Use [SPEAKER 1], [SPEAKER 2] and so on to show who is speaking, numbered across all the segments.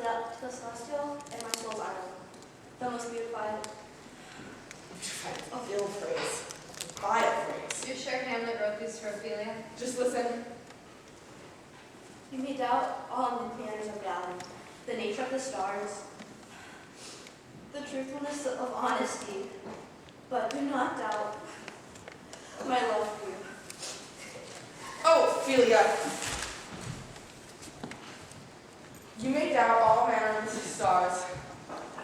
[SPEAKER 1] to the celestial and my soul's idol, the most beautified.
[SPEAKER 2] A ill phrase. A vile phrase.
[SPEAKER 3] You sure Hamlet wrote these for Ophelia?
[SPEAKER 2] Just listen.
[SPEAKER 1] You may doubt all the manners of God, the nature of the stars, the truthfulness of honesty, but do not doubt my love for you.
[SPEAKER 2] Oh, Ophelia. You may doubt all manners of stars,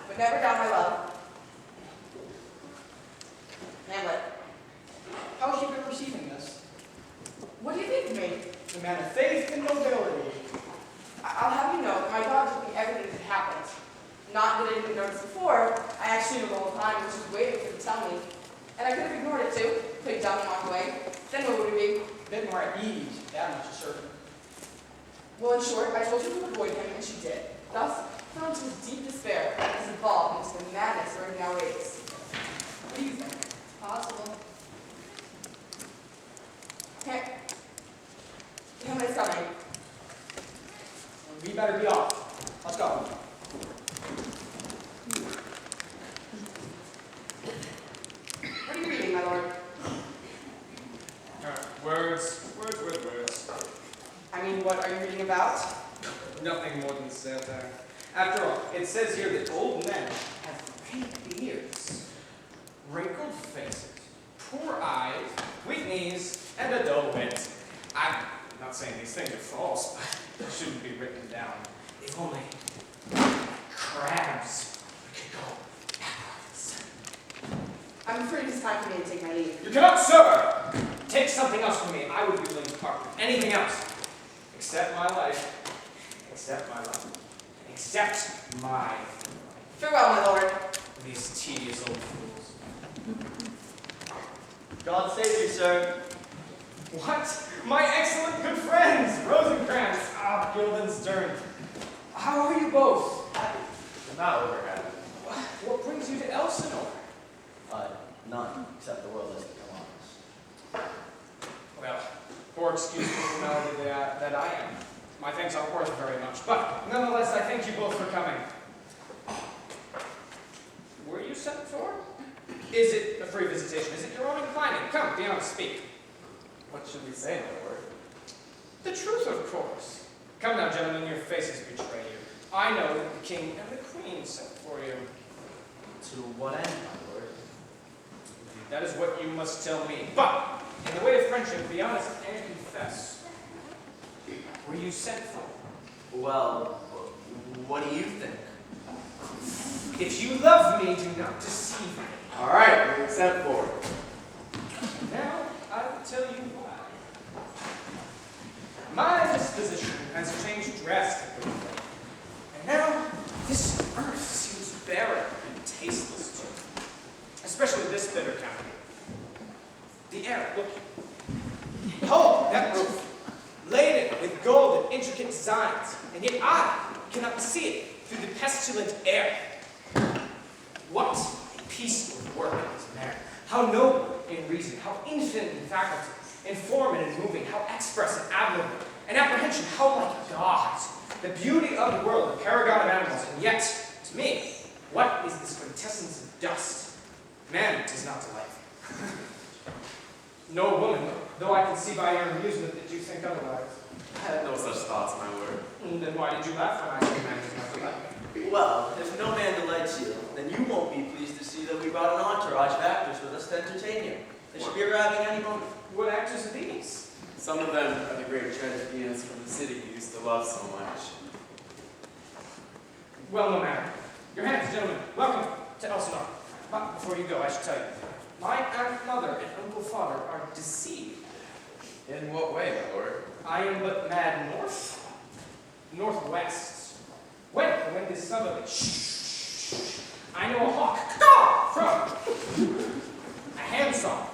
[SPEAKER 2] but never doubt my love. Hamlet,
[SPEAKER 4] How has she been receiving this?
[SPEAKER 2] what do you think of me?
[SPEAKER 4] The man of faith and nobility.
[SPEAKER 2] I'll have you know that my dog told me everything that happened. Not that I didn't notice before. I actually knew the whole time, was just waiting for you to tell me. And I could have ignored it too, played dumb and walked away. Then what would it be?
[SPEAKER 4] A bit more at ease, that much is certain.
[SPEAKER 2] Well, in short, I told you to avoid him, and she did. Thus, fell into his deep despair, and has evolved into the madness where he now is. What do you think?
[SPEAKER 3] Possible.
[SPEAKER 2] Hamlet's coming.
[SPEAKER 4] We better be off. Let's go.
[SPEAKER 2] What are you reading, my lord?
[SPEAKER 5] Words.
[SPEAKER 2] I mean, what are you reading about?
[SPEAKER 5] Nothing more than satire. After all, it says here that old men have gray beards, wrinkled faces, poor eyes, weak knees, and a dull wit. I'm not saying these things are false, but they shouldn't be written down. If only crabs could go backwards.
[SPEAKER 2] I'm afraid it's time for me to take my leave.
[SPEAKER 5] You cannot, sir! Take something else from me. I would be willing to part with anything else. Except my life. Except my life. Except my...
[SPEAKER 2] Farewell, my lord.
[SPEAKER 5] These tedious old fools.
[SPEAKER 6] God save you, sir.
[SPEAKER 5] What? My excellent good friends, Rosencrantz, Guildenstern. How are you both?
[SPEAKER 6] Not overhead.
[SPEAKER 5] What brings you to Elsinore?
[SPEAKER 6] None, except the world has become honest.
[SPEAKER 5] Well, poor excuse for the melody that I am. My thanks aren't worth very much, but nonetheless, I thank you both for coming. Were you sent for? Is it a free visitation? Is it your own inclining? Come, be honest, speak.
[SPEAKER 6] What should we say, my lord?
[SPEAKER 5] The truth, of course. Come now, gentlemen, your faces betray you. I know that the king and the queen sent for you.
[SPEAKER 6] To what end, my lord?
[SPEAKER 5] That is what you must tell me. But, in the way of friendship, be honest and confess. Were you sent for?
[SPEAKER 6] Well, what do you think?
[SPEAKER 5] If you love me, do not deceive me.
[SPEAKER 6] All right, we're sent for.
[SPEAKER 5] Now, I will tell you why. My disposition has changed drastically. And now, this earth seems barren and tasteless to me. Especially this bitter county. The air, look. Behold, that roof. Laden with gold and intricate designs. And yet I cannot see it through the pestilent air. What a peaceful work is man. How noble in reason, how infinite in faculty, informative and moving, how express and admirable, and apprehension, how like God. The beauty of the world, the paragon of animals, and yet, to me, what is this quintessence of dust? Man does not delight me. No woman, though I can see by your amusement that you think otherwise.
[SPEAKER 6] I had no such thoughts, my lord.
[SPEAKER 5] Then why did you laugh when I said man does not delight me?
[SPEAKER 6] Well, if no man delights you, then you won't be pleased to see that we brought an entourage of actors with us to entertain you. They should be arriving any moment.
[SPEAKER 5] What actors are these?
[SPEAKER 7] Some of them are the great tragedians from the city you used to love so much.
[SPEAKER 5] Well, no matter. Your hands, gentlemen. Welcome to Elsinore. But before you go, I should tell you, my aunt mother and uncle father are deceived.
[SPEAKER 7] In what way, my lord?
[SPEAKER 5] I am but mad northwest. When this suburb, I know a hawk, from a handsaw.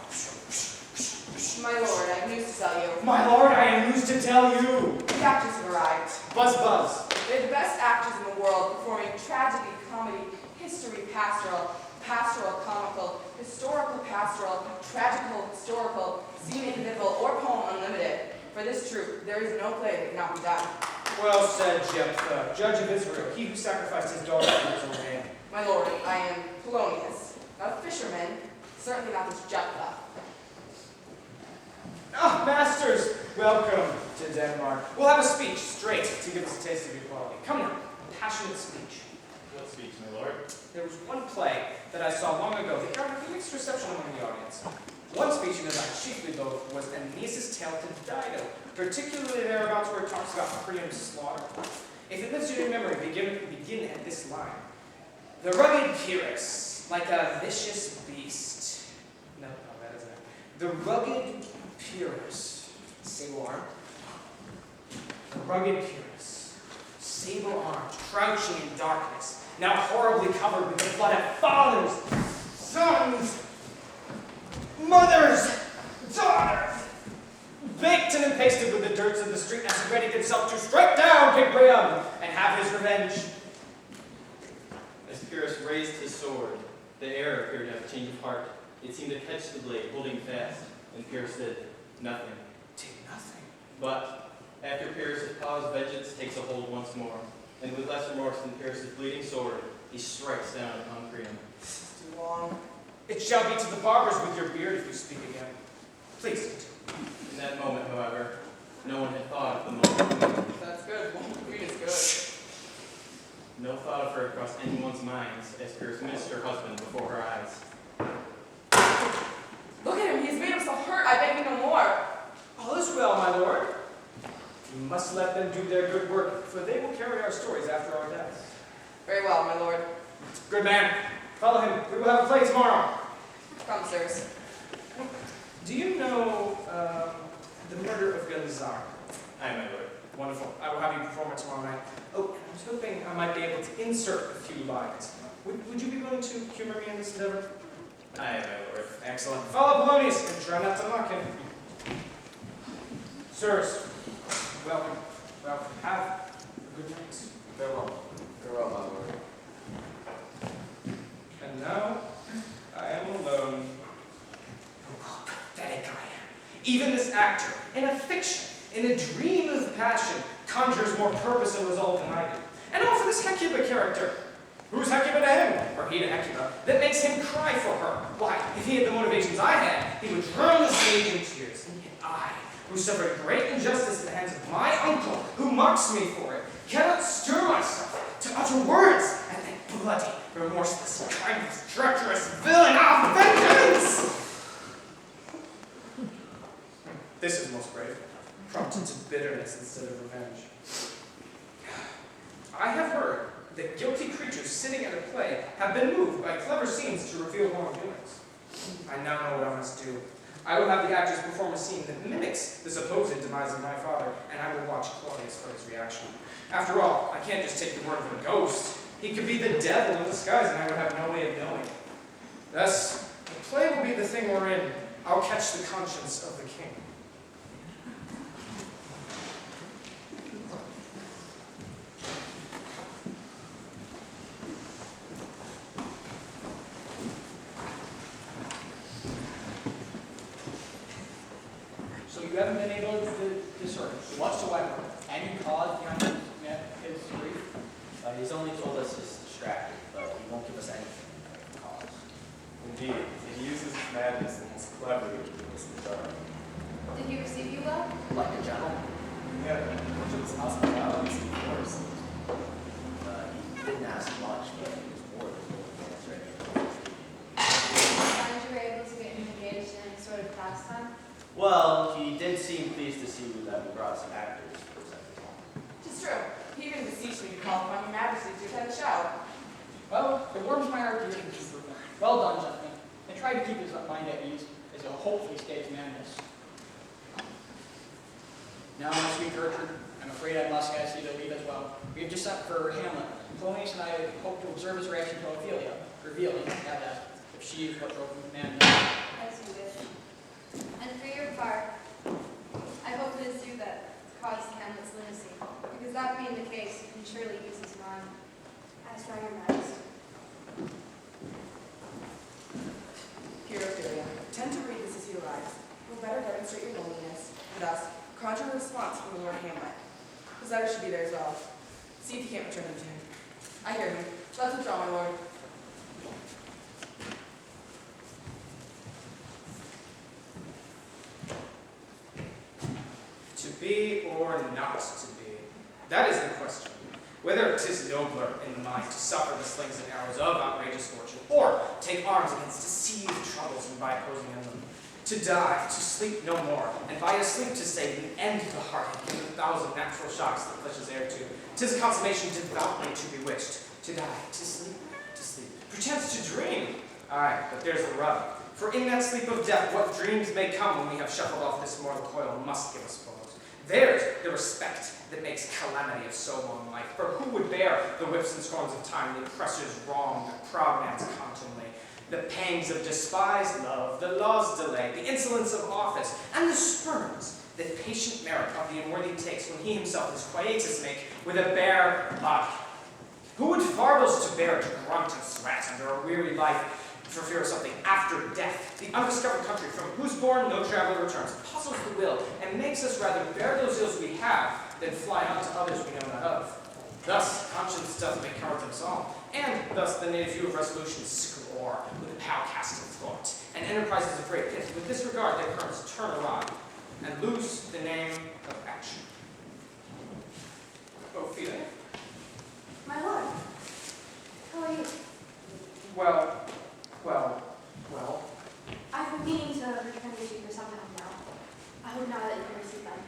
[SPEAKER 2] My lord, I have news to tell you.
[SPEAKER 5] My lord, I have news to tell you.
[SPEAKER 2] The actors have arrived.
[SPEAKER 5] Buzz, buzz.
[SPEAKER 2] They're the best actors in the world, performing tragedy, comedy, history, pastoral, pastoral, comical, historical, pastoral, tragical, historical, scenic, mythical, or poem unlimited. For this troupe, there is no play that cannot be done.
[SPEAKER 5] Well said, Jephthah, judge of Israel, he who sacrificed his daughter for his own hand.
[SPEAKER 2] My lord, I am Polonius, not a fisherman, certainly not this Jephthah.
[SPEAKER 5] Ah, masters, welcome to Denmark. We'll have a speech straight to give us a taste of equality. Come now, a passionate speech.
[SPEAKER 7] What speech, my lord?
[SPEAKER 5] There was one play that I saw long ago that garnered a mixed reception among the audience. One speech in it I chiefly loathed was Aeneas' tale to Dido, particularly thereabouts where it talks about Priam's slaughter. If it lives in your memory, begin at this line. The rugged Pyrrhus, like a vicious beast. No, that isn't it. The rugged Pyrrhus, sable-armed. The rugged Pyrrhus, sable-armed, crouching in darkness, now horribly covered with the blood of fathers, sons, mothers, daughters, baked and pasted with the dirts of the street as he readied himself to strike down King Priam and have his revenge.
[SPEAKER 7] As Pyrrhus raised his sword, the air appeared to have a change of heart. It seemed to catch the blade, holding fast, and Pyrrhus did nothing.
[SPEAKER 5] Did nothing.
[SPEAKER 7] But after Pyrrhus had paused, vengeance takes a hold once more, and with less remorse than Pyrrhus' bleeding sword, he strikes down upon Priam.
[SPEAKER 2] Too long.
[SPEAKER 5] It shall be to the barbers with your beard if you speak again. Please continue.
[SPEAKER 7] In that moment, however, no one had thought of the moment.
[SPEAKER 2] That's good. One queen is good.
[SPEAKER 7] No thought of her crossed anyone's minds as Pyrrhus missed her husband before her eyes.
[SPEAKER 2] Look at him. He has made himself hurt. I beg you no more.
[SPEAKER 5] All is well, my lord. You must let them do their good work, for they will carry our stories after our deaths.
[SPEAKER 2] Very well, my lord.
[SPEAKER 5] Good man. Follow him. We will have a play tomorrow.
[SPEAKER 2] Come, sirs.
[SPEAKER 5] Do you know the murder of Gonzar?
[SPEAKER 7] Aye, my lord.
[SPEAKER 5] Wonderful. I will have you perform it tomorrow night. Oh, and I was hoping I might be able to insert a few lines. Would you be willing to humor me in this endeavor?
[SPEAKER 7] Aye, my lord.
[SPEAKER 5] Excellent. Follow Polonius and try not to mock him. Sirs, welcome. Welcome. Have a good night.
[SPEAKER 7] Farewell. Farewell, my lord.
[SPEAKER 5] And now, I am alone. Oh, how pathetic I am. Even this actor, in a fiction, in a dream of passion, conjures more purpose and resolve than I do. And all for this Hecuba character. Who's Hecuba to him, or he to Hecuba, that makes him cry for her? Why, if he had the motivations I had, he would drown the stage in tears. And yet I, who suffered great injustice at the hands of my uncle, who mocks me for it, cannot stir myself to utter words at that bloody, remorseless, kindless, treacherous villain of vengeance! This is most brave, prompted to bitterness instead of revenge. I have heard that guilty creatures sitting at a play have been moved by clever scenes to reveal wrongdoings. I now know what I must do. I will have the actors perform a scene that mimics the supposed demise of my father, and I will watch Claudius for his reaction. After all, I can't just take the word of a ghost. He could be the devil in disguise, and I would have no way of knowing. Thus, the play will be the thing we're in. I'll catch the conscience of the king.
[SPEAKER 4] So you haven't been able to discern whatsoever any cause behind his grief?
[SPEAKER 6] He's only told us he's distracted, but he won't give us anything like the cause.
[SPEAKER 7] Indeed, he uses his madness and his cleverly to give us the dark.
[SPEAKER 3] Did he receive you well?
[SPEAKER 6] Like a gentleman.
[SPEAKER 7] Yeah, much of his hospitality seemed forced.
[SPEAKER 6] He didn't ask much, but he was more than willing to answer any questions.
[SPEAKER 3] Find you were able to get engaged in any sort of pastime?
[SPEAKER 6] Well, he did seem pleased to see that we brought some actors to present the song.
[SPEAKER 2] Tis true. He even beseeched me to call upon your majesty to attend the show.
[SPEAKER 4] Well, it warms my heart to hear this improvement. Well done, gentlemen. And try to keep his mind at ease as he'll hopefully stay his madness. Now, my sweet Gertrude, I'm afraid I must ask you to leave as well. We have just sent for Hamlet. Polonius and I hope to observe his reaction to Ophelia, revealing that if she is what drove him to madness.
[SPEAKER 3] As you wish. And for your part, I hope it is you that caused Hamlet's lunacy, because that being the case, you can surely use his mind.
[SPEAKER 1] As for your majesty.
[SPEAKER 2] Here, Ophelia, tend to read this as he arrives. Will better demonstrate your loneliness, and thus conjure a response from the Lord Hamlet. His letter should be there as I hear him. Let's withdraw, my lord.
[SPEAKER 5] To be or not to be? That is the question. Whether 'tis nobler in the mind to suffer the slings and arrows of outrageous fortune, or take arms against deceived troubles and by opposing them. To die, to sleep no more, and by a sleep to save an end to the heart and give 1,000 natural shocks that flesh is heir to. 'Tis a consummation devoutly to be wished. To die, to sleep, perchance to dream. Aye, but there's the rub. For in that sleep of death, what dreams may come when we have shuffled off this mortal coil must give us pause. There's the respect that makes calamity of so long life. For who would bear the whips and scorns of time, the oppressor's wrong, the proud man's contumely, the pangs of despised love, the law's delay, the insolence of office, and the spurns that patient merit of the unworthy takes when he himself is quietus make with a bare body? Who would farbles to bear to grunt and sweat under a weary life for fear of something after death? The undiscovered country from whose bourne no traveler returns puzzles the will and makes us rather bear those ills we have than fly on to others we know not of. Thus conscience doth make cowards us all, and thus the native view of resolution score with a pow-casting thought, and enterprises of great pith with this regard their currents turn awry and lose the name of action. Ophelia?
[SPEAKER 1] My lord, how are you?
[SPEAKER 5] Well.
[SPEAKER 1] I've been meaning to return to you for some time now. I hope now that you can receive them.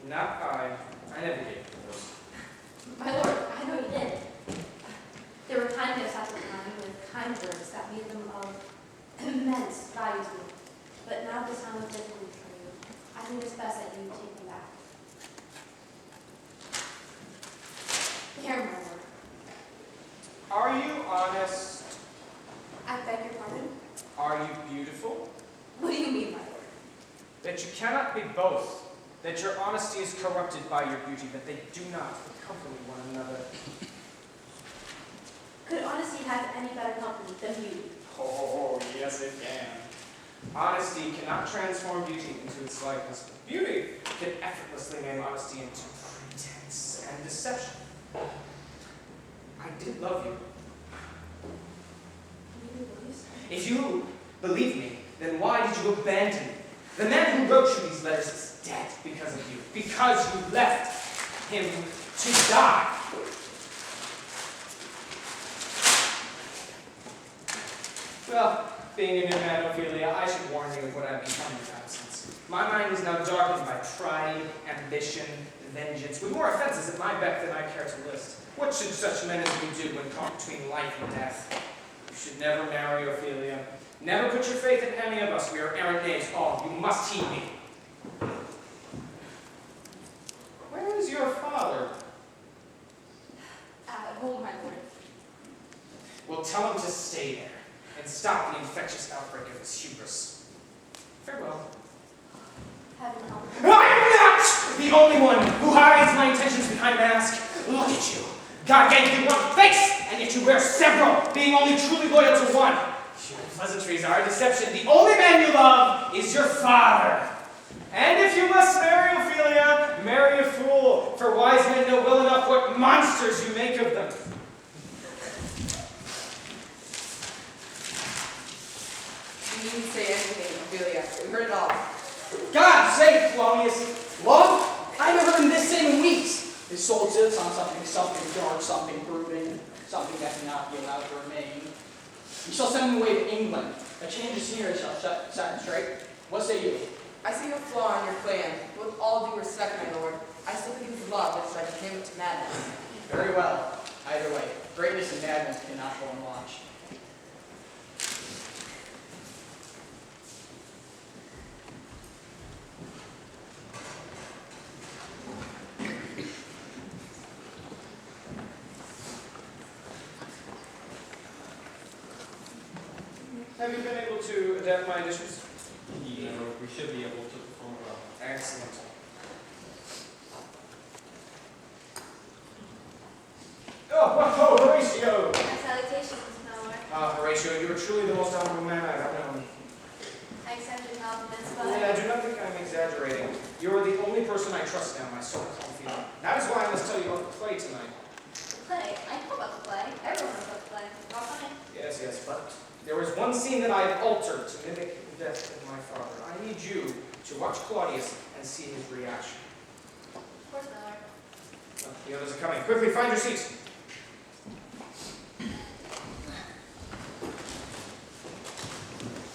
[SPEAKER 5] Not I. I never gave those.
[SPEAKER 1] My lord, I know you did. There were kind gifts at the time with kind words that made them of immense value to me. But now the time of difficulty for you, I think it's best that you take them back. Here, my lord.
[SPEAKER 5] Are you honest?
[SPEAKER 1] I beg your pardon?
[SPEAKER 5] Are you beautiful?
[SPEAKER 1] What do you mean, my lord?
[SPEAKER 5] That you cannot be both. That your honesty is corrupted by your beauty, but they do not accompany one another.
[SPEAKER 1] Could honesty have any better company than beauty?
[SPEAKER 5] Oh, yes it can. Honesty cannot transform beauty into its likeness, but beauty can effortlessly make honesty into pretense and deception. I did love you. If you believe me, then why did you abandon me? The man who wrote you these letters is dead because of you. Because you left him to die. Well, being a new man, Ophelia, I should warn you of what I've become in your absence. My mind is now darkened by pride, ambition, vengeance, with more offenses at my beck than I care to list. What should such men as we do when caught between life and death? You should never marry, Ophelia. Never put your faith in any of us. We are errant knaves all. You must heed me. Where is your father?
[SPEAKER 1] At home, my lord.
[SPEAKER 5] Well, tell him to stay there and stop the infectious outbreak of his hubris. Farewell.
[SPEAKER 1] Heaven help.
[SPEAKER 5] I'm not the only one who hides my intentions behind a mask. Look at you. God gave you one face, and yet you wear several, being only truly loyal to one. Your pleasantries are a deception. The only man you love is your father. And if you must marry Ophelia, marry a fool, for wise men know well enough what monsters you make of them.
[SPEAKER 2] You didn't say anything, Ophelia. We heard it all.
[SPEAKER 4] God save Polonius. Love? I haven't heard him this in weeks. His soul sits on something dark, something brooding, something that cannot be allowed to remain. You shall send him away to England. A change is here, shall set him straight. What say you?
[SPEAKER 2] I see no flaw in your plan. With all due respect, my lord, I still think it's love that drives him to madness.
[SPEAKER 4] Very well. Either way, greatness and madness cannot go unwatched.
[SPEAKER 5] Have you been able to adapt my additions?
[SPEAKER 7] Yeah, we should be able to perform well.
[SPEAKER 5] Excellent. Oh, Horatio!
[SPEAKER 1] My salutations, my lord.
[SPEAKER 5] Horatio, you are truly the most honorable man I've ever known.
[SPEAKER 1] I accept your compliments,
[SPEAKER 5] And
[SPEAKER 1] but
[SPEAKER 5] I do not think I'm exaggerating. You are the only person I trust now, my soul confidant. That is why I must tell you about the play tonight.
[SPEAKER 1] play. I
[SPEAKER 5] There is one scene that I have altered to mimic the death of my father. I need you to watch Claudius and see his reaction.
[SPEAKER 3] Of course, my lord.
[SPEAKER 5] Oh, the others are coming. Quickly, find your seats.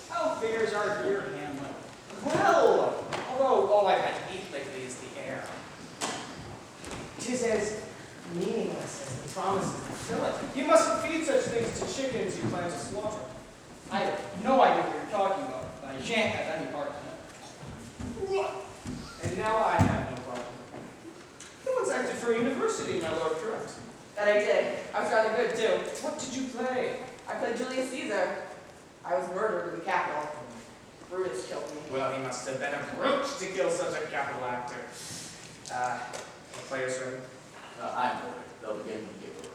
[SPEAKER 4] How fares our dear Hamlet?
[SPEAKER 5] Well, although all I've had to eat lately is the air. 'Tis as meaningless as the promises that fill it. You mustn't feed such things to chickens you plan to slaughter.
[SPEAKER 4] I have no idea what you're talking about, but I shan't have any part in it.
[SPEAKER 5] And now I have no problem. You once acted for university, my lord, correct?
[SPEAKER 2] That I did. I was rather good too.
[SPEAKER 5] What did you play?
[SPEAKER 2] I played Julius Caesar. I was murdered in the Capitol. Brutus killed me.
[SPEAKER 5] Well, he must have been a brute to kill such a capital actor. The player's ready.
[SPEAKER 6] I'm ready. They'll begin the giveaway.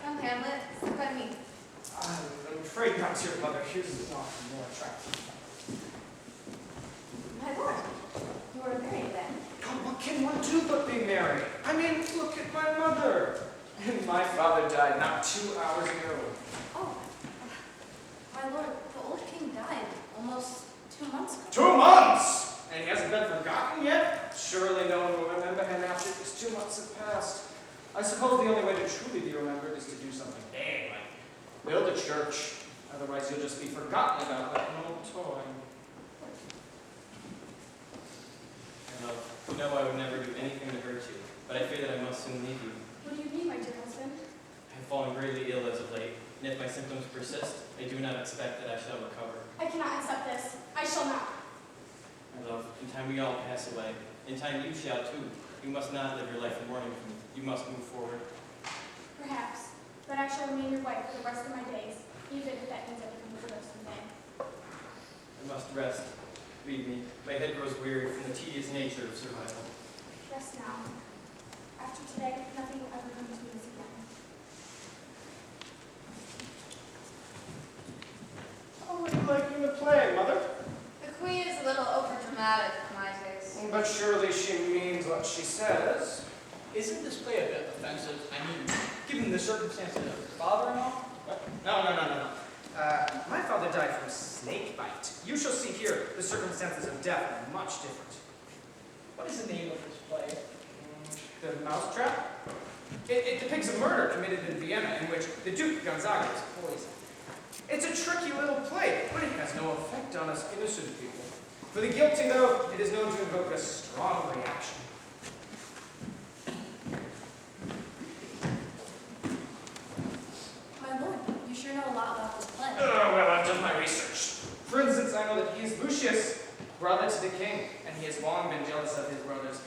[SPEAKER 3] Come, Hamlet, sit by me.
[SPEAKER 5] I'm afraid not, dear mother. Yours is not more attractive.
[SPEAKER 1] My lord, you are married then.
[SPEAKER 5] God, what can one do but be married? I mean, look at my mother. And my father died not 2 hours ago.
[SPEAKER 1] Oh, my lord, the old king died almost 2 months ago.
[SPEAKER 5] 2 months! And he hasn't been forgotten yet? Surely no one will remember him after these 2 months have passed. I suppose the only way to truly be remembered is to do something big, like build a church. Otherwise you'll just be forgotten about like an old toy.
[SPEAKER 7] You know I would never do anything to hurt you, but I fear that I must soon leave you.
[SPEAKER 3] What do you mean, my dear husband?
[SPEAKER 7] I have fallen greatly ill as of late, and if my symptoms persist, I do not expect that I shall recover.
[SPEAKER 3] I cannot accept this. I shall not.
[SPEAKER 7] My love, in time we all pass away. In time you shall too. You must not live your life in mourning for me. You must move forward.
[SPEAKER 3] Perhaps, but I shall remain your wife for the rest of my days, even if that means I become a widow someday.
[SPEAKER 7] I must rest. Leave me. My head grows weary from the tedious nature of survival.
[SPEAKER 3] Rest now. After today, nothing will ever come between us again.
[SPEAKER 5] How would you like you to play, mother?
[SPEAKER 3] The queen is a little overdramatic for my taste.
[SPEAKER 5] But surely she means what she says.
[SPEAKER 4] Isn't this play a bit offensive? I mean, given the circumstances of your father and all?
[SPEAKER 5] No. My father died from snake bite. You shall see here the circumstances of death are much different.
[SPEAKER 4] What is the name of this play?
[SPEAKER 5] The mousetrap? It depicts a murder committed in Vienna in which the Duke Gonzaga is poisoned. It's a tricky little play, but it has no effect on us innocent people. For the guilty, though, it is known to evoke a strong reaction.
[SPEAKER 1] My lord, you sure know a lot about this play.
[SPEAKER 5] Oh, well, I've done my research. For instance, I know that he is Lucius, brother to the king, and he has long been jealous of his brother's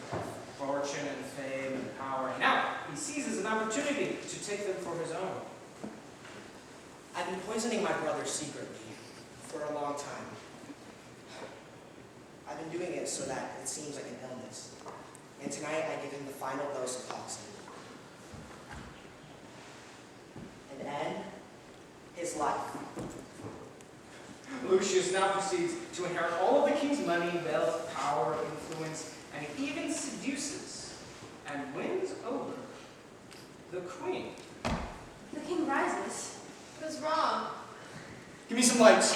[SPEAKER 5] fortune and fame and power. And now he seizes an opportunity to take them for his own.
[SPEAKER 8] I've been poisoning my brother secretly for a long time. I've been doing it so that it seems like an illness. And tonight I give him the final dose of toxin. And end his life.
[SPEAKER 5] Lucius now proceeds to inherit all of the king's money, wealth, power, influence, and he even seduces and wins over the queen.
[SPEAKER 1] The king rises.
[SPEAKER 3] What's wrong?
[SPEAKER 4] Give me some lights.